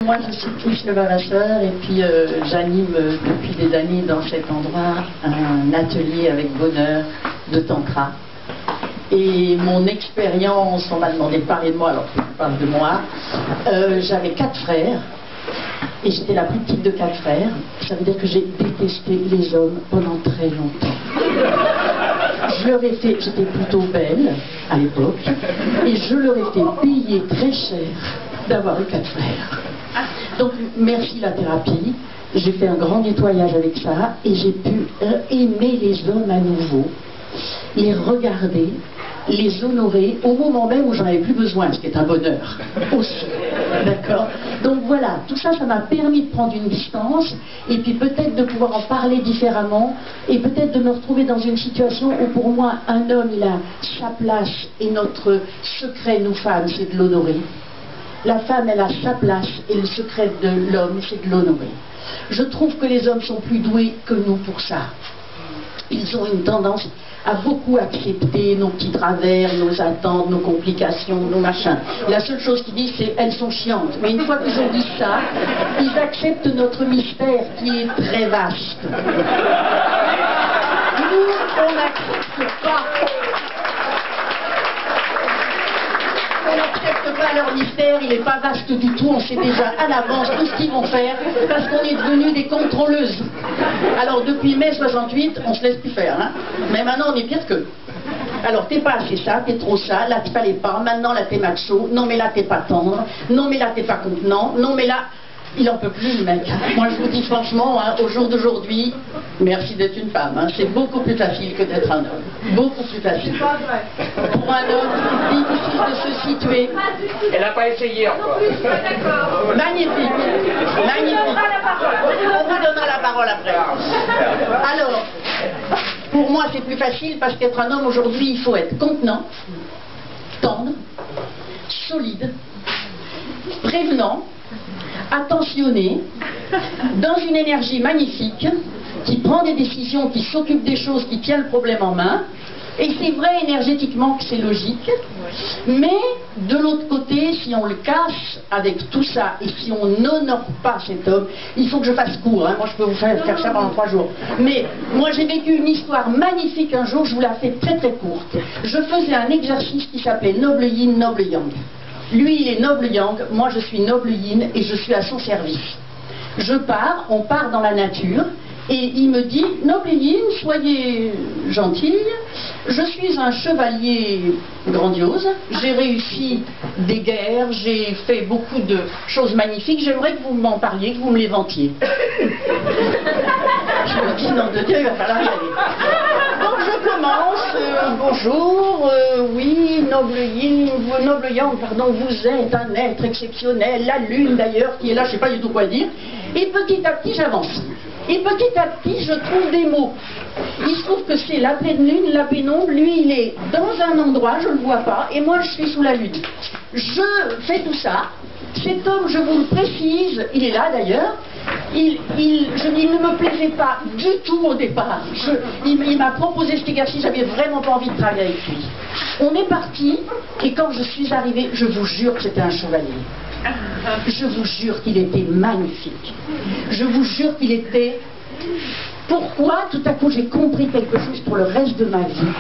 Moi, je suis Touche Levavasseur et puis j'anime depuis des années dans cet endroit un atelier avec bonheur de tantra. Et mon expérience, on m'a demandé de parler de moi, alors je parle de moi. J'avais 4 frères et j'étais la plus petite de 4 frères. Ça veut dire que j'ai détesté les hommes pendant très longtemps. Je leur ai fait, j'étais plutôt belle à l'époque, et je leur ai fait payer très cher d'avoir eu 4 frères. Donc merci la thérapie, j'ai fait un grand nettoyage avec ça et j'ai pu aimer les hommes à nouveau, les regarder, les honorer au moment même où j'en avais plus besoin, ce qui est un bonheur aussi. D'accord? Donc voilà, tout ça, ça m'a permis de prendre une distance et puis peut-être de pouvoir en parler différemment et peut-être de me retrouver dans une situation où pour moi un homme il a sa place et notre secret, nous femmes, c'est de l'honorer. La femme, elle a sa place et le secret de l'homme, c'est de l'honorer. Je trouve que les hommes sont plus doués que nous pour ça. Ils ont une tendance à beaucoup accepter nos petits travers, nos attentes, nos complications, nos machins. La seule chose qu'ils disent, c'est elles sont chiantes. Mais une fois qu'ils ont dit ça, ils acceptent notre mystère qui est très vaste. Nous, on n'accepte pas. On n'accepte pas leur mystère, il n'est pas vaste du tout, on sait déjà à l'avance tout ce qu'ils vont faire, parce qu'on est devenus des contrôleuses. Alors depuis mai 68, on se laisse plus faire, hein. Mais maintenant on est pire qu'eux. Alors t'es pas assez ça, t'es trop ça, là tu fallait pas, maintenant là t'es macho, non mais là t'es pas tendre, non mais là t'es pas contenant, non mais là... Il en peut plus le mec. Moi je vous dis franchement, hein, au jour d'aujourd'hui, merci d'être une femme, hein, c'est beaucoup plus facile que d'être un homme. Beaucoup plus facile. C'est pas vrai. Pour un homme, difficile de se situer. Elle n'a pas essayé encore. Magnifique. Magnifique. On vous donnera la parole après. Alors, pour moi c'est plus facile parce qu'être un homme aujourd'hui, il faut être contenant, tendre, solide, prévenant, attentionné, dans une énergie magnifique, qui prend des décisions, qui s'occupe des choses, qui tient le problème en main. Et c'est vrai énergétiquement que c'est logique, mais de l'autre côté, si on le cache avec tout ça, et si on n'honore pas cet homme, il faut que je fasse court, hein. Moi je peux vous faire ça pendant 3 jours. Mais moi j'ai vécu une histoire magnifique un jour, je vous la fais très très courte. Je faisais un exercice qui s'appelait Noble Yin, Noble Yang. Lui, il est noble yang, moi je suis noble yin et je suis à son service. Je pars, on part dans la nature et il me dit, noble yin, soyez gentille, je suis un chevalier grandiose, j'ai réussi des guerres, j'ai fait beaucoup de choses magnifiques, j'aimerais que vous m'en parliez, que vous me les vantiez. Je me dis, nom de Dieu, il va falloir y aller. Donc je commence, bonjour, oui, noble yin, noble yang, pardon, vous êtes un être exceptionnel, la lune d'ailleurs qui est là, je ne sais pas du tout quoi dire, et petit à petit j'avance. Et petit à petit je trouve des mots. Il se trouve que c'est la pleine lune, la pénombre, lui il est dans un endroit, je ne le vois pas, et moi je suis sous la lune. Je fais tout ça, cet homme, je vous le précise, il est là d'ailleurs, il ne me plaisait pas du tout au départ. Il m'a proposé cet exercice, j'avais vraiment pas envie de travailler avec lui. On est parti, et quand je suis arrivée, je vous jure que c'était un chevalier. Je vous jure qu'il était magnifique. Je vous jure qu'il était... Pourquoi tout à coup j'ai compris quelque chose pour le reste de ma vie?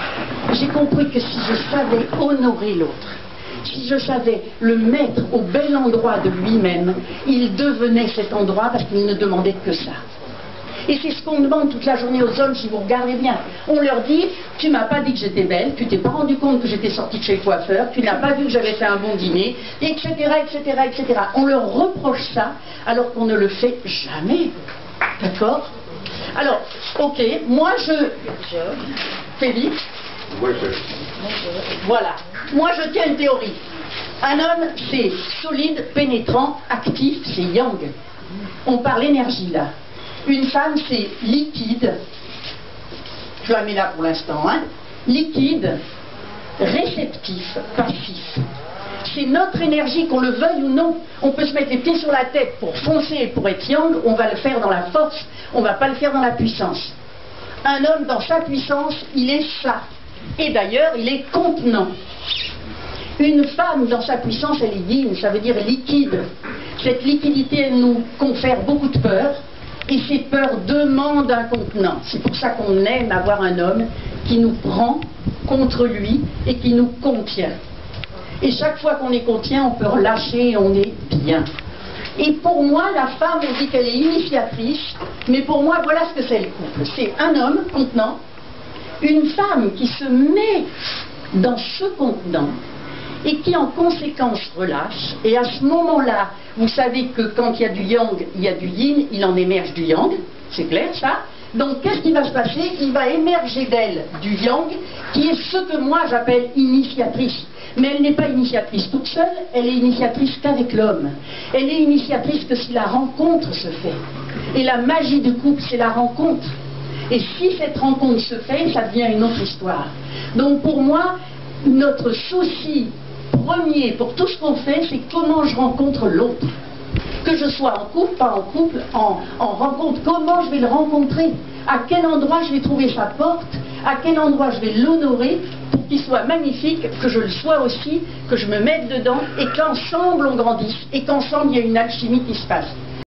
J'ai compris que si je savais honorer l'autre, si je savais le mettre au bel endroit de lui-même, il devenait cet endroit parce qu'il ne demandait que ça. Et c'est ce qu'on demande toute la journée aux hommes, si vous regardez bien. On leur dit, tu m'as pas dit que j'étais belle, tu t'es pas rendu compte que j'étais sortie de chez le coiffeur, tu n'as pas vu que j'avais fait un bon dîner, etc., etc., etc. On leur reproche ça, alors qu'on ne le fait jamais. D'accord? Alors, ok, moi je... Félix? Voilà. Moi je tiens une théorie. Un homme, c'est solide, pénétrant, actif, c'est yang. On parle énergie là. Une femme, c'est liquide, je la mets là pour l'instant, hein, liquide, réceptif, passif. C'est notre énergie, qu'on le veuille ou non. On peut se mettre les pieds sur la tête pour foncer, pour être yang, on va le faire dans la force, on ne va pas le faire dans la puissance. Un homme, dans sa puissance, il est ça. Et d'ailleurs, il est contenant. Une femme, dans sa puissance, elle est digne, ça veut dire liquide. Cette liquidité, elle nous confère beaucoup de peur, et ces peurs demandent un contenant. C'est pour ça qu'on aime avoir un homme qui nous prend contre lui et qui nous contient. Et chaque fois qu'on est contient, on peut relâcher et on est bien. Et pour moi, la femme, on dit qu'elle est initiatrice, mais pour moi, voilà ce que c'est le couple. C'est un homme contenant, une femme qui se met dans ce contenant et qui en conséquence relâche. Et à ce moment-là, vous savez que quand il y a du yang, il y a du yin, il en émerge du yang, c'est clair ça? Donc qu'est-ce qui va se passer? Il va émerger d'elle du yang, qui est ce que moi j'appelle initiatrice. Mais elle n'est pas initiatrice toute seule, elle est initiatrice qu'avec l'homme. Elle est initiatrice que si la rencontre se fait. Et la magie du couple, c'est la rencontre. Et si cette rencontre se fait, ça devient une autre histoire. Donc pour moi, notre souci premier pour tout ce qu'on fait, c'est comment je rencontre l'autre. Que je sois en couple, pas en couple, en rencontre, comment je vais le rencontrer, à quel endroit je vais trouver sa porte, à quel endroit je vais l'honorer pour qu'il soit magnifique, que je le sois aussi, que je me mette dedans et qu'ensemble on grandisse et qu'ensemble il y a une alchimie qui se passe.